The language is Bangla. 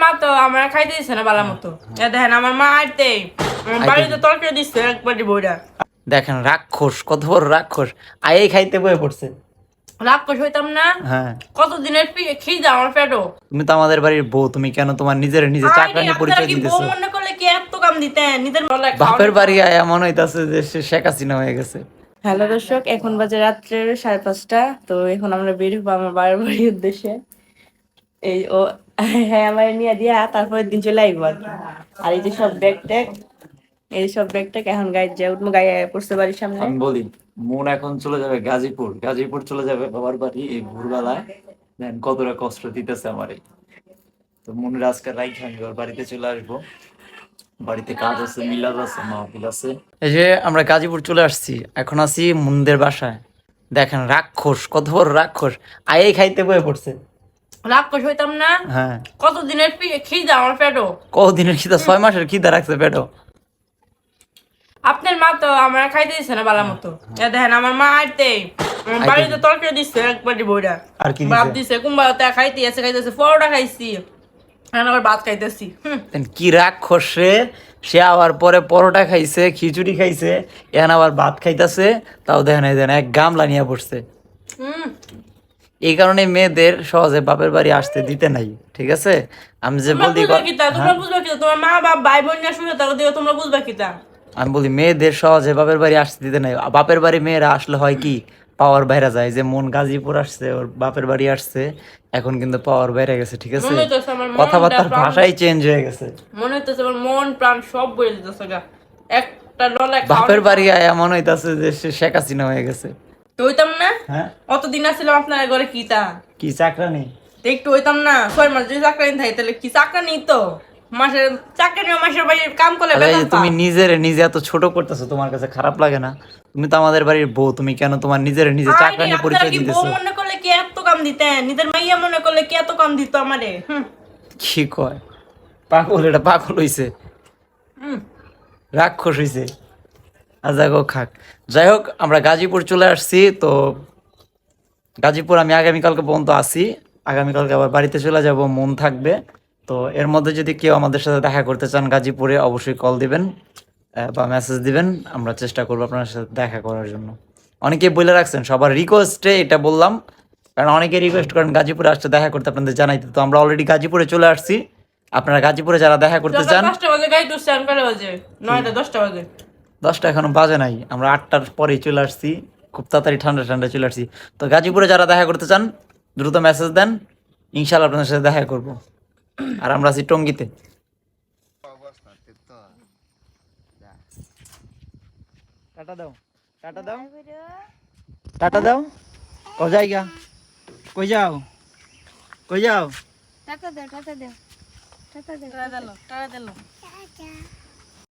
মা তো আমার খাইতে দিচ্ছে না বালা মতো। দেখেন আমার মা আইতে বাড়িতে তরকারি দিচ্ছে একবারে বইরা। দেখেন রাক্ষস, কত বড় রাক্ষস, আয়ে খাইতে বয়ে পড়ছে। রাক্ষস হইতাম না? হ্যাঁ, কতদিনের খিদা আমার পেটও। তুমি তো আমাদের বাড়ির বউ, তুমি কেন তোমার নিজে চাকরানি পরিচয় দিতেছো? বউ মনে করলে কি এত কাম দিতেন নিজের বাপের বাড়ি আয়া মনে হইতাছে যে সে শেখ হাসিনা হয়ে গেছে। হ্যালো দর্শক, এখন বাজে রাত্রের 5:30। তো এখন আমরা বের হবো আমার বাবার বাড়ির উদ্দেশ্যে। এই ও হ্যাঁ আমার নিয়ে দিয়া তারপরের দিন চলে আইবো আর কি। আর এই যে সব ব্যাগ ট্যাগ, এই সব ব্যাগ ট্যাগ এখন গায়ে যায় উঠবো, গায়ে পড়ছে বাড়ির সামনে। আমি বলি মন এখন চলে যাবে গাজীপুর, গাজীপুর চলে যাবে বাবার বাড়ি এই ভোরবেলায়। দেন কতটা কষ্ট দিতেছে আমারে। তো মনের আজকে রাইট আমি ওর বাড়িতে চলে আসবো। বাড়িতে কাজ আছে, মিলাদ আছে, মাহফিল আছে। এই যে আমরা গাজীপুর চলে আসছি, এখন আছি মুনদের বাসায়। দেখেন রাক্ষস, কত বড় রাক্ষস, আয়ে খাইতে বয়ে পড়ছে। রাক্ষস হইতাম না? হ্যাঁ, কতদিনের খিদা আমার পেটও। কদিনের খিদা, 6 মাসের খিদা রাখছে পেটো। আপনার মা তো আমার খাইতে দিচ্ছে না বালা মতো। দেখেন আমার মা আইতে বাড়িতে তরকারি দিচ্ছে একবারে বইরা। আর কি ভাত দিছে? দিছে, কুমড়া খাইতেছে, পরোটা খাইছি, এখন আবার ভাত খাইতেছি। কি রাক্ষস রে, সে আবার পরে পরোটা খাইছে, খিচুড়ি খাইছে, এখন আবার ভাত খাইতেছে, তাও দেখেন এই দেখেন এক গামলা নিয়ে পড়ছে। এই কারণে মেয়েদের সহজে বাপের বাড়ি আসতে দিতে নাই, ঠিক আছে? আমি যে বলি তোমরা বুঝবা কি, তোমার মা বাপ ভাই বোন নিয়ে শুয়ে থাকো, তোমরা বুঝবা কিতা? আমি বলি মেয়েদের সহজে বাপের বাড়ি আসতে দিতে নাই। বাপের বাড়ি মেয়েরা আসলে হয় কি, পাওয়ার বাইরে যায়। যে মন গাজীপুর আসছে, ওর বাপের বাড়ি আসছে, এখন কিন্তু পাওয়ার বাইরে গেছে, ঠিক আছে? কথাবার্তার ভাষাই চেঞ্জ হয়ে গেছে। মনে হইতেছে আমার মন প্রাণ সব বলে দিতেছে গা। একটা ডলা বাপের বাড়ি আয়া মনে হইতাছে যে সে শেখ হাসিনা হয়ে গেছে। তো হইতাম না? হ্যাঁ, অতদিন আসছিলাম আপনার ঘরে কিতা কি চাকরানি? একটু হইতাম না? 6 মাস যদি চাকরানি থাকে তাহলে কি চাকরানি তো মাসের চাকরানি, মাসের বাইরে কাম করলে বেতন পাও। তুমি নিজে এত ছোট করতেছো, তোমার কাছে খারাপ লাগে না? তুমি তো আমাদের বাড়ির বউ, তুমি কেন তোমার নিজে চাকরানি পরিচয় দিতেছো? বউ মনে করলে কি এত কাম দিতেন, নিজের মাইয়া মনে করলে কি এত কাম দিত আমারে? কি কয় পাগল, এটা পাগল হইছে, রাক্ষস হইছে। আজাগো খাক। যাই হোক, আমরা গাজীপুর চলে আসছি। তো গাজীপুর আমি আগামীকালকে পর্যন্ত আসি, আগামীকালকে আবার বাড়িতে চলে যাব, মন থাকবে। তো এর মধ্যে যদি কেউ আমাদের সাথে দেখা করতে চান গাজীপুরে, অবশ্যই কল দিবেন বা মেসেজ দিবেন, আমরা চেষ্টা করবো আপনার সাথে দেখা করার জন্য। অনেকেই বলে রাখছেন, সবার রিকোয়েস্টে এটা বললাম, কারণ অনেকে রিকোয়েস্ট করেন গাজীপুরে আসতে দেখা করতে, আপনাদের জানাইতে। তো আমরা অলরেডি গাজীপুরে চলে আসছি। আপনারা গাজীপুরে যারা দেখা করতে চান, 10টা বাজে গাড়ি তো স্ট্যান্ড করে বাজে 9টা 10টা বাজে, 10টা এখনো বাজে নাই, আমরা 8টার পরেই চলে আসছি, খুব তাড়াতাড়ি ঠান্ডা ঠান্ডা চলে আসছি। তো গাজীপুরে যারা দেখা করতে চান দ্রুত মেসেজ দেন, ইনশাল্লাহ আপনাদের সাথে দেখা করব। আর আমরা আছি টঙ্গীতে। টাটা দাও, টাটা দাও, টাটা দাও। কই যাইগা, কই যাও, কই যাও? টাটা দাও, টাটা দাও, টাটা দাও, টাটা দিলো।